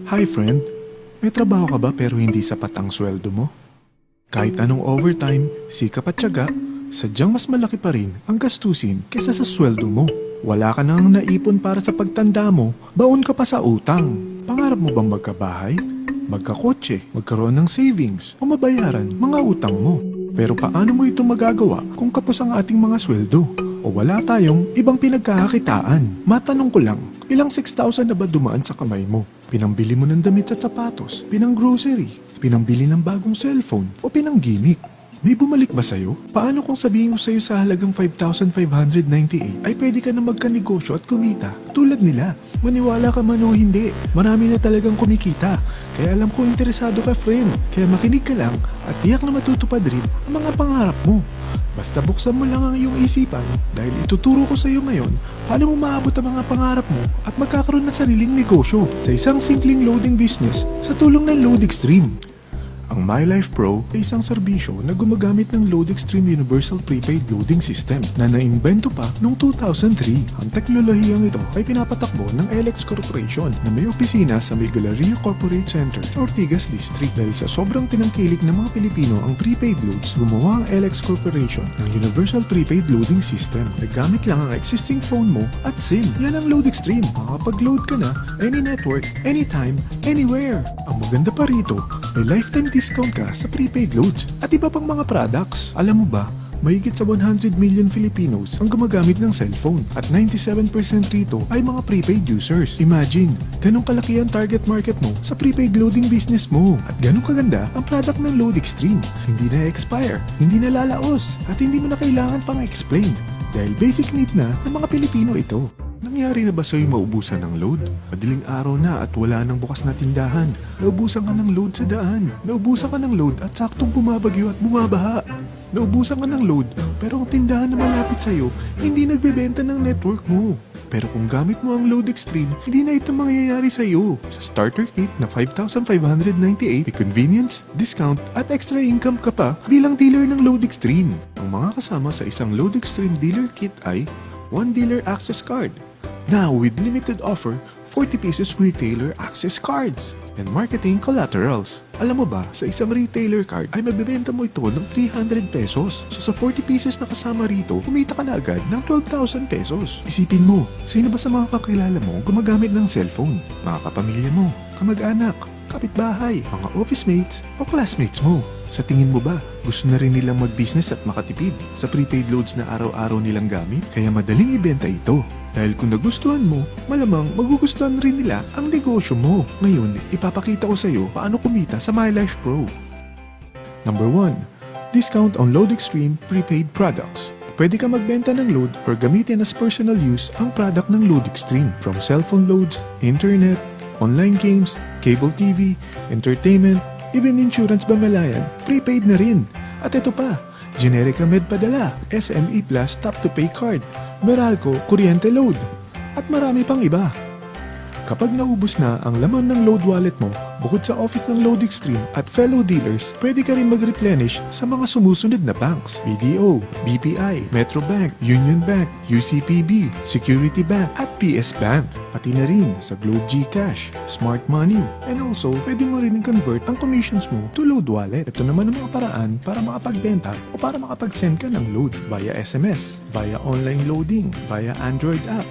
Hi friend, may trabaho ka ba pero hindi sapat ang sweldo mo? Kahit anong overtime, sikap at tiyaga, sadyang mas malaki pa rin ang gastusin kesa sa sweldo mo. Wala ka nang naipon para sa pagtanda mo, baon ka pa sa utang. Pangarap mo bang magkabahay, magkakotse, magkaroon ng savings o mabayaran mga utang mo? Pero paano mo ito magagawa kung kapos ang ating mga sweldo? O wala tayong ibang pinagkakakitaan? Matanong ko lang, ilang 6,000 na ba dumaan sa kamay mo? Pinambili mo ng damit at sapatos, pinang grocery, pinambili ng bagong cellphone, o pinang gimmick? May bumalik ba sa'yo? Paano kung sabihin ko sa'yo sa halagang 5,598 ay pwede ka na magkanegosyo at kumita? Tulad nila, maniwala ka man o hindi, marami na talagang kumikita. Kaya alam ko interesado ka friend, kaya makinig ka lang at tiyak na matutupad rin ang mga pangarap mo. Basta buksan mo lang ang iyong isipan dahil ituturo ko sa iyo ngayon paano mo maabot ang mga pangarap mo at magkakaroon ng sariling negosyo sa isang simpleng loading business sa tulong ng LoadExtreme. Ang MyLife Pro ay isang serbisyo na gumagamit ng LoadExtreme Universal Prepaid Loading System na naimbento pa noong 2003. Ang teknolohiyang ito ay pinapatakbo ng LX Corporation na may opisina sa May Galleria Corporate Center sa Ortigas District. Dahil sa sobrang tinangkilik ng mga Pilipino ang prepaid loads, gumawa ang LX Corporation ng Universal Prepaid Loading System. Nagamit lang ang existing phone mo at SIM. Yan ang LoadExtreme. Makakapag-load ka na any network, anytime, anywhere. Ang maganda pa rito, may lifetime discount ka sa prepaid loads at iba pang mga products. Alam mo ba, mahigit sa 100 million Filipinos ang gumagamit ng cellphone at 97% rito ay mga prepaid users. Imagine, ganun kalaki ang target market mo sa prepaid loading business mo at ganun kaganda ang product ng LoadExtreme. Hindi na expire, hindi na lalaos at hindi mo na kailangan pang explain dahil basic need na ng mga Pilipino ito. Nangyari na ba sa'yo maubusan ng load? Madaling araw na at wala nang bukas na tindahan. Naubusan ka ng load sa daan. Naubusan ka ng load at saktong bumabagyo at bumabaha. Naubusan ka ng load pero ang tindahan na malapit sa'yo hindi nagbebenta ng network mo. Pero kung gamit mo ang LoadExtreme, hindi na ito mangyayari sa'yo. Sa starter kit na 5,598, may convenience, discount at extra income ka pa bilang dealer ng LoadExtreme. Ang mga kasama sa isang LoadExtreme dealer kit ay 1 dealer access card. Now with limited offer, 40 pesos retailer access cards and marketing collaterals. Alam mo ba, sa isang retailer card ay mabibenta mo ito ng 300 pesos. So sa 40 pieces na kasama rito, kumita ka na agad ng 12,000 pesos. Isipin mo, sino ba sa mga kakilala mo gumagamit ng cellphone? Mga kapamilya mo, kamag-anak, kapitbahay, mga office mates o classmates mo. Sa tingin mo ba, gusto na rin nilang mag-business at makatipid sa prepaid loads na araw-araw nilang gamit? Kaya madaling ibenta ito. Dahil kung nagustuhan mo, malamang magugustuhan rin nila ang negosyo mo. Ngayon, ipapakita ko sa iyo paano kumita sa MyLife Pro. Number 1. Discount on LoadExtreme prepaid products. Pwede ka magbenta ng load or gamitin as personal use ang product ng LoadExtreme. From cellphone loads, internet, online games, cable TV, entertainment, even insurance bamalayan, prepaid na rin. At ito pa, Generica Med Padala, SME Plus Tap to Pay Card, Meralco Kuryente Load, at marami pang iba. Kapag naubos na ang laman ng load wallet mo, bukod sa office ng LoadExtreme at fellow dealers, pwede ka rin mag-replenish sa mga sumusunod na banks: BDO, BPI, Metro Bank, Union Bank, UCPB, Security Bank, at PS Bank. Pati na rin sa Globe GCash, Smart Money, and also pwede mo rin convert ang commissions mo to load wallet. Ito naman ang mga paraan para makapagbenta o para makapag-send ka ng load via SMS, via online loading, via Android app,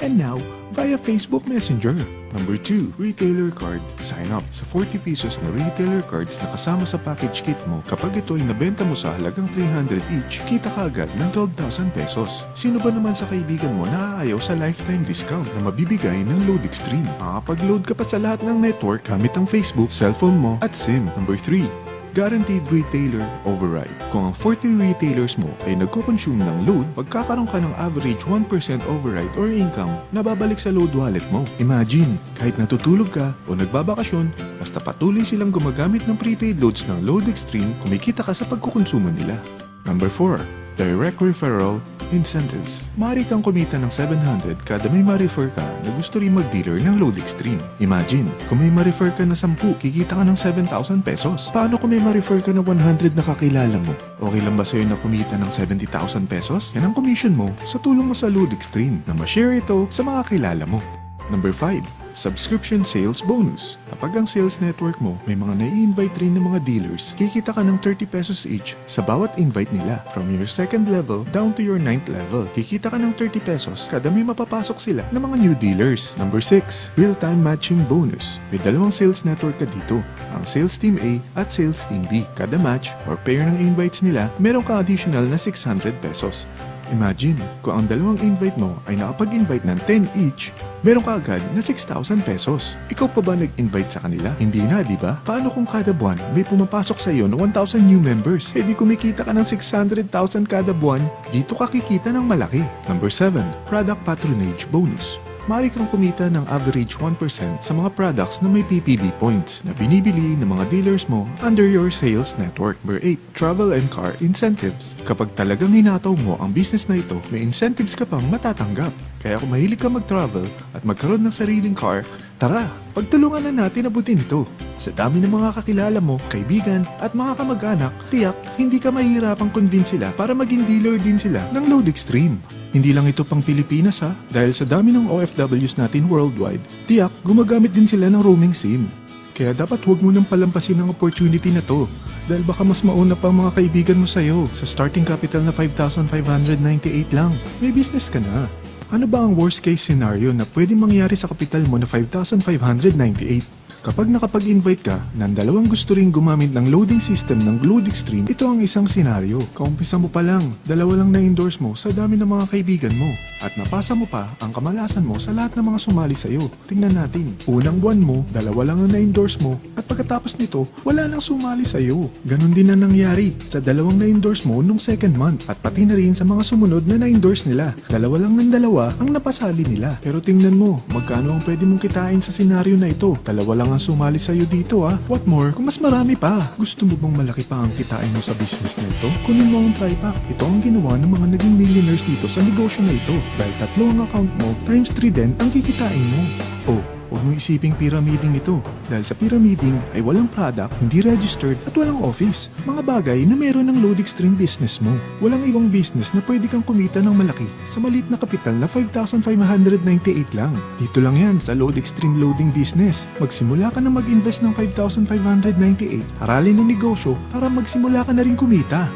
and now via Facebook Messenger. Number 2, retailer card. Sign up sa 40 pesos na retailer cards na kasama sa package kit mo. Kapag ito ay nabenta mo sa halagang 300 each, kita ka agad ng 12,000 pesos. Sino ba naman sa kaibigan mo na aayaw sa lifetime discount na mabibigay ng LoadExtreme? Makakapag-load ka pa sa lahat ng network gamit ang Facebook, cellphone mo at SIM. Number 3, Guaranteed Retailer Override. Kung ang 40 retailers mo ay nagko-consume ng load, magkakaroon ka ng average 1% override or income na babalik sa load wallet mo. Imagine, kahit natutulog ka o nagbabakasyon, basta patuloy silang gumagamit ng prepaid loads ng LoadExtreme, kumikita ka sa pagkukonsumo nila. Number 4, Direct Referral Incentives. Maaari kang kumita ng 700 kada may ma-refer ka na gusto rin mag-dealer ng LoadExtreme. Imagine, kung may ma-refer ka na 10, kikita ka ng 7,000 pesos. Paano kung may ma-refer ka na 100 na kakilala mo? Okay lang ba sa'yo na kumita ng 70,000 pesos? Yan ang commission mo sa tulong mo sa LoadExtreme na ma-share ito sa mga kilala mo. Number 5. Subscription Sales Bonus. Kapag ang sales network mo may mga nai-invite rin ng mga dealers, kikita ka ng 30 pesos each sa bawat invite nila. From your 2nd level down to your 9th level, kikita ka ng 30 pesos kada may mapapasok sila ng mga new dealers. Number 6. Real-time Matching Bonus. May dalawang sales network ka dito, ang Sales Team A at Sales Team B. Kada match or pair ng invites nila, meron ka additional na 600 pesos. Imagine, kung ang dalawang invite mo ay nakapag-invite ng 10 each, meron ka agad na 6,000 pesos. Ikaw pa ba nag-invite sa kanila? Hindi na, di ba? Paano kung kada buwan may pumapasok sa iyo na 1,000 new members? E di kumikita ka ng 600,000 kada buwan, dito ka kikita ng malaki. Number 7. Product Patronage Bonus. Maaari kang kumita ng average 1% sa mga products na may PPB points na binibili ng mga dealers mo under your sales network. Number 8. Travel and Car Incentives. Kapag talagang hinataw mo ang business na ito, may incentives ka pang matatanggap. Kaya kung mahilig ka mag-travel at magkaroon ng sariling car, tara, pagtulungan na natin abutin ito. Sa dami ng mga kakilala mo, kaibigan at mga kamag-anak, tiyak hindi ka mahihirapang convince sila para maging dealer din sila ng Load Extreme. Hindi lang ito pang Pilipinas ha, dahil sa dami ng OFWs natin worldwide, tiyak gumagamit din sila ng roaming SIM. Kaya dapat huwag mo nang palampasin ang opportunity na to, dahil baka mas mauna pa ang mga kaibigan mo sa'yo. Sa starting capital na 5,598 lang, may business ka na. Ano ba ang worst case scenario na pwedeng mangyari sa kapital mo na 5,598? Kapag nakapag-invite ka ng dalawang gusto ring gumamit ng loading system ng Load Extreme, ito ang isang senaryo. Kaumpisa mo pa lang, dalawa lang na-endorse mo sa dami ng mga kaibigan mo. At napasa mo pa ang kamalasan mo sa lahat ng mga sumali sa'yo. Tingnan natin, unang buwan mo, dalawa lang ang na-endorse mo, at pagkatapos nito, wala nang sumali sa'yo. Ganon din ang nangyari sa dalawang na-endorse mo nung 2nd month, at pati na rin sa mga sumunod na na-endorse nila. Dalawa lang ng dalawa ang napasali nila. Pero tingnan mo, magkano ang pwede mong kitain sa senaryo na ito? Dalawa lang ang sumali sa'yo dito ah. What more, kung mas marami pa. Gusto mo bang malaki pa ang kitain mo sa business na ito? Kunin mo ang TriPack. Ito ang ginawa ng mga naging millionaires dito sa negosyo na ito. Dahil 3 ang account mo, times 3 din ang kikitain mo. Oh, huwag mo isiping pyramiding ito. Dahil sa pyramiding ay walang product, hindi registered at walang office. Mga bagay na meron ng Load Extreme business mo. Walang ibang business na pwede kang kumita ng malaki sa maliit na kapital na 5,598 lang. Dito lang yan sa Load Extreme Loading Business. Magsimula ka na mag-invest ng 5,598. Aralin ang negosyo para magsimula ka na rin kumita.